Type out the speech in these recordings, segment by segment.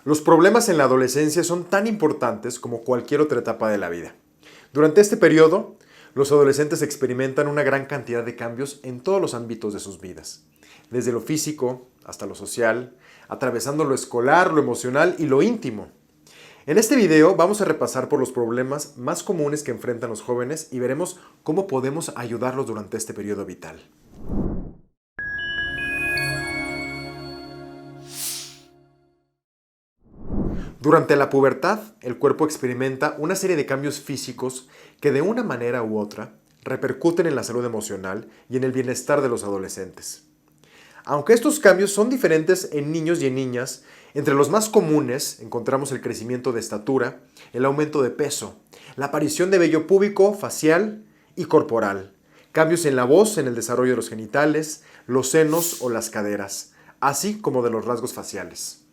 Los problemas en la adolescencia son tan importantes como cualquier otra etapa de la vida. Durante este periodo, los adolescentes experimentan una gran cantidad de cambios en todos los ámbitos de sus vidas, desde lo físico hasta lo social, atravesando lo escolar, lo emocional y lo íntimo. En este video vamos a repasar por los problemas más comunes que enfrentan los jóvenes y veremos cómo podemos ayudarlos durante este periodo vital. Durante la pubertad, el cuerpo experimenta una serie de cambios físicos que de una manera u otra repercuten en la salud emocional y en el bienestar de los adolescentes. Aunque estos cambios son diferentes en niños y en niñas, entre los más comunes encontramos el crecimiento de estatura, el aumento de peso, la aparición de vello púbico, facial y corporal, cambios en la voz, en el desarrollo de los genitales, los senos o las caderas, así como de los rasgos faciales.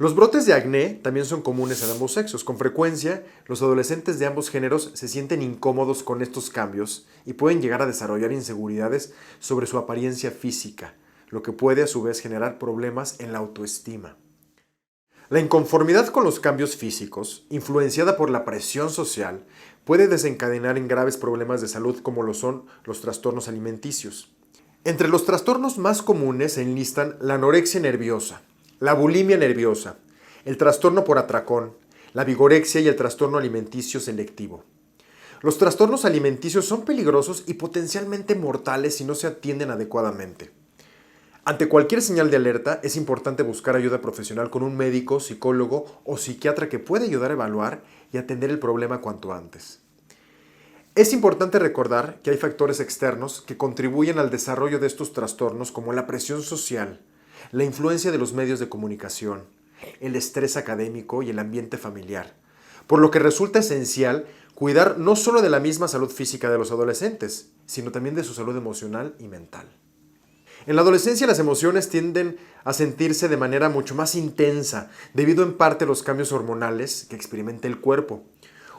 Los brotes de acné también son comunes en ambos sexos. Con frecuencia, los adolescentes de ambos géneros se sienten incómodos con estos cambios y pueden llegar a desarrollar inseguridades sobre su apariencia física, lo que puede a su vez generar problemas en la autoestima. La inconformidad con los cambios físicos, influenciada por la presión social, puede desencadenar en graves problemas de salud como lo son los trastornos alimenticios. Entre los trastornos más comunes se enlistan la anorexia nerviosa, la bulimia nerviosa, el trastorno por atracón, la vigorexia y el trastorno alimenticio selectivo. Los trastornos alimenticios son peligrosos y potencialmente mortales si no se atienden adecuadamente. Ante cualquier señal de alerta, es importante buscar ayuda profesional con un médico, psicólogo o psiquiatra que pueda ayudar a evaluar y atender el problema cuanto antes. Es importante recordar que hay factores externos que contribuyen al desarrollo de estos trastornos como la presión social, la influencia de los medios de comunicación, el estrés académico y el ambiente familiar, por lo que resulta esencial cuidar no solo de la misma salud física de los adolescentes, sino también de su salud emocional y mental. En la adolescencia las emociones tienden a sentirse de manera mucho más intensa, debido en parte a los cambios hormonales que experimenta el cuerpo.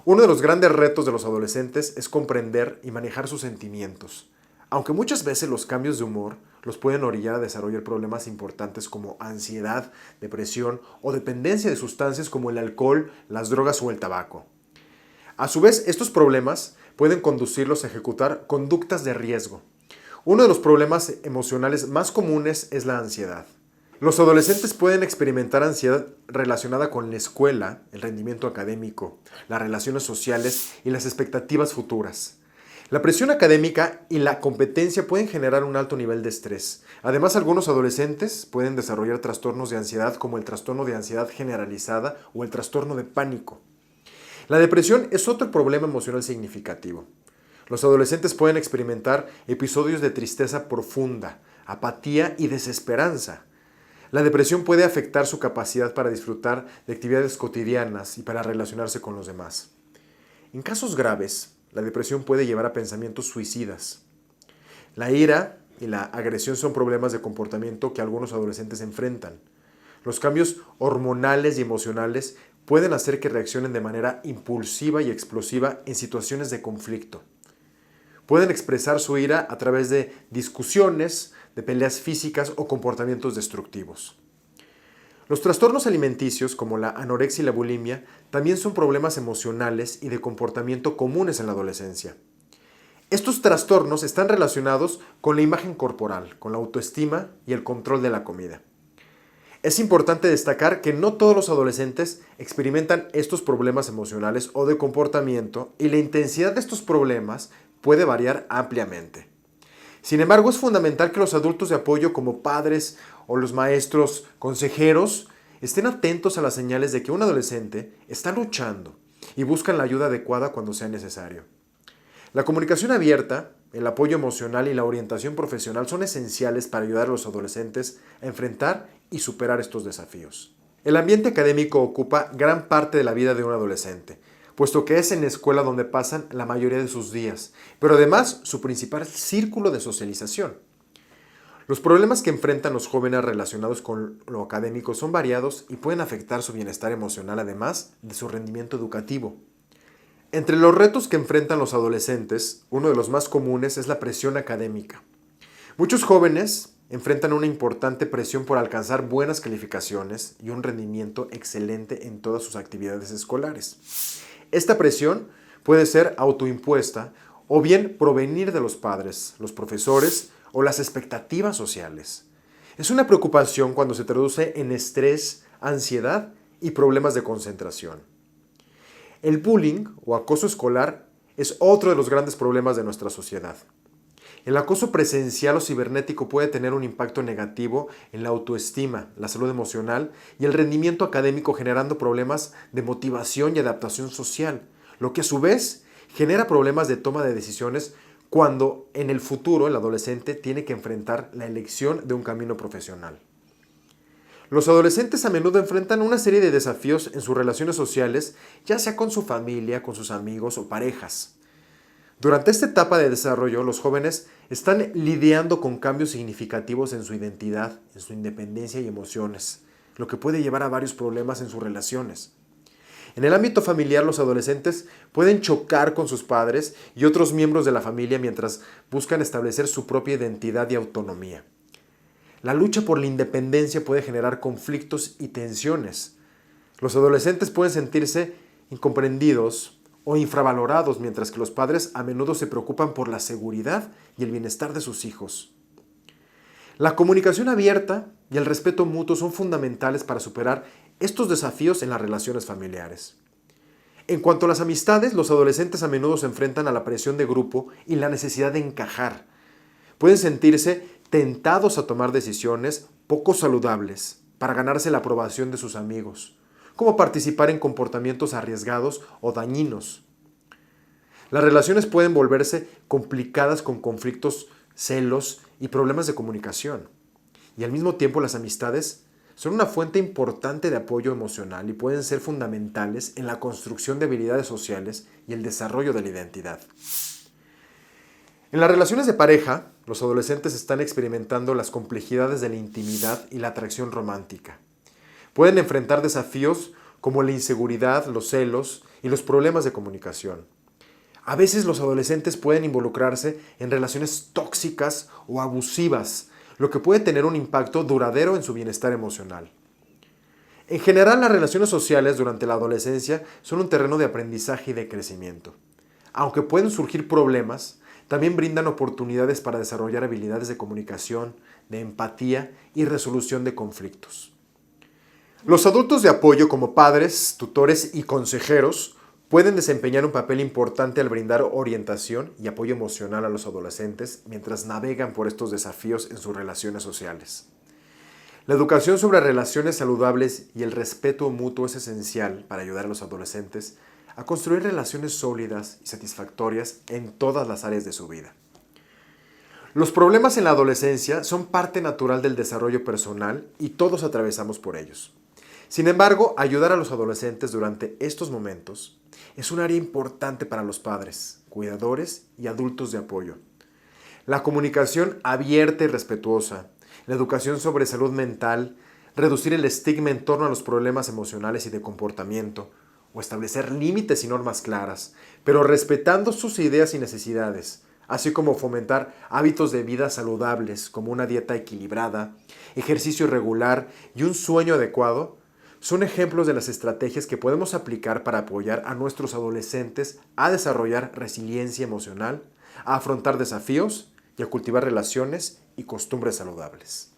Uno de los grandes retos de los adolescentes es comprender y manejar sus sentimientos, aunque muchas veces los cambios de humor los pueden orillar a desarrollar problemas importantes como ansiedad, depresión o dependencia de sustancias como el alcohol, las drogas o el tabaco. A su vez, estos problemas pueden conducirlos a ejecutar conductas de riesgo. Uno de los problemas emocionales más comunes es la ansiedad. Los adolescentes pueden experimentar ansiedad relacionada con la escuela, el rendimiento académico, las relaciones sociales y las expectativas futuras. La presión académica y la competencia pueden generar un alto nivel de estrés. Además, algunos adolescentes pueden desarrollar trastornos de ansiedad como el trastorno de ansiedad generalizada o el trastorno de pánico. La depresión es otro problema emocional significativo. Los adolescentes pueden experimentar episodios de tristeza profunda, apatía y desesperanza. La depresión puede afectar su capacidad para disfrutar de actividades cotidianas y para relacionarse con los demás. En casos graves, la depresión puede llevar a pensamientos suicidas. La ira y la agresión son problemas de comportamiento que algunos adolescentes enfrentan. Los cambios hormonales y emocionales pueden hacer que reaccionen de manera impulsiva y explosiva en situaciones de conflicto. Pueden expresar su ira a través de discusiones, de peleas físicas o comportamientos destructivos. Los trastornos alimenticios, como la anorexia y la bulimia, también son problemas emocionales y de comportamiento comunes en la adolescencia. Estos trastornos están relacionados con la imagen corporal, con la autoestima y el control de la comida. Es importante destacar que no todos los adolescentes experimentan estos problemas emocionales o de comportamiento y la intensidad de estos problemas puede variar ampliamente. Sin embargo, es fundamental que los adultos de apoyo como padres o los maestros, consejeros, estén atentos a las señales de que un adolescente está luchando y buscan la ayuda adecuada cuando sea necesario. La comunicación abierta, el apoyo emocional y la orientación profesional son esenciales para ayudar a los adolescentes a enfrentar y superar estos desafíos. El ambiente académico ocupa gran parte de la vida de un adolescente, puesto que es en la escuela donde pasan la mayoría de sus días, pero además su principal círculo de socialización. Los problemas que enfrentan los jóvenes relacionados con lo académico son variados y pueden afectar su bienestar emocional, además de su rendimiento educativo. Entre los retos que enfrentan los adolescentes, uno de los más comunes es la presión académica. Muchos jóvenes enfrentan una importante presión por alcanzar buenas calificaciones y un rendimiento excelente en todas sus actividades escolares. Esta presión puede ser autoimpuesta o bien provenir de los padres, los profesores o las expectativas sociales. Es una preocupación cuando se traduce en estrés, ansiedad y problemas de concentración. El bullying o acoso escolar es otro de los grandes problemas de nuestra sociedad. El acoso presencial o cibernético puede tener un impacto negativo en la autoestima, la salud emocional y el rendimiento académico, generando problemas de motivación y adaptación social, lo que a su vez genera problemas de toma de decisiones cuando en el futuro el adolescente tiene que enfrentar la elección de un camino profesional. Los adolescentes a menudo enfrentan una serie de desafíos en sus relaciones sociales, ya sea con su familia, con sus amigos o parejas. Durante esta etapa de desarrollo, los jóvenes están lidiando con cambios significativos en su identidad, en su independencia y emociones, lo que puede llevar a varios problemas en sus relaciones. En el ámbito familiar, los adolescentes pueden chocar con sus padres y otros miembros de la familia mientras buscan establecer su propia identidad y autonomía. La lucha por la independencia puede generar conflictos y tensiones. Los adolescentes pueden sentirse incomprendidos o infravalorados, mientras que los padres a menudo se preocupan por la seguridad y el bienestar de sus hijos. La comunicación abierta y el respeto mutuo son fundamentales para superar estos desafíos en las relaciones familiares. En cuanto a las amistades, los adolescentes a menudo se enfrentan a la presión de grupo y la necesidad de encajar. Pueden sentirse tentados a tomar decisiones poco saludables para ganarse la aprobación de sus amigos, como participar en comportamientos arriesgados o dañinos. Las relaciones pueden volverse complicadas con conflictos, celos y problemas de comunicación. Y al mismo tiempo las amistades son una fuente importante de apoyo emocional y pueden ser fundamentales en la construcción de habilidades sociales y el desarrollo de la identidad. En las relaciones de pareja, los adolescentes están experimentando las complejidades de la intimidad y la atracción romántica. Pueden enfrentar desafíos como la inseguridad, los celos y los problemas de comunicación. A veces los adolescentes pueden involucrarse en relaciones tóxicas o abusivas, lo que puede tener un impacto duradero en su bienestar emocional. En general, las relaciones sociales durante la adolescencia son un terreno de aprendizaje y de crecimiento. Aunque pueden surgir problemas, también brindan oportunidades para desarrollar habilidades de comunicación, de empatía y resolución de conflictos. Los adultos de apoyo como padres, tutores y consejeros pueden desempeñar un papel importante al brindar orientación y apoyo emocional a los adolescentes mientras navegan por estos desafíos en sus relaciones sociales. La educación sobre relaciones saludables y el respeto mutuo es esencial para ayudar a los adolescentes a construir relaciones sólidas y satisfactorias en todas las áreas de su vida. Los problemas en la adolescencia son parte natural del desarrollo personal y todos atravesamos por ellos. Sin embargo, ayudar a los adolescentes durante estos momentos es un área importante para los padres, cuidadores y adultos de apoyo. La comunicación abierta y respetuosa, la educación sobre salud mental, reducir el estigma en torno a los problemas emocionales y de comportamiento, o establecer límites y normas claras, pero respetando sus ideas y necesidades, así como fomentar hábitos de vida saludables como una dieta equilibrada, ejercicio regular y un sueño adecuado, son ejemplos de las estrategias que podemos aplicar para apoyar a nuestros adolescentes a desarrollar resiliencia emocional, a afrontar desafíos y a cultivar relaciones y costumbres saludables.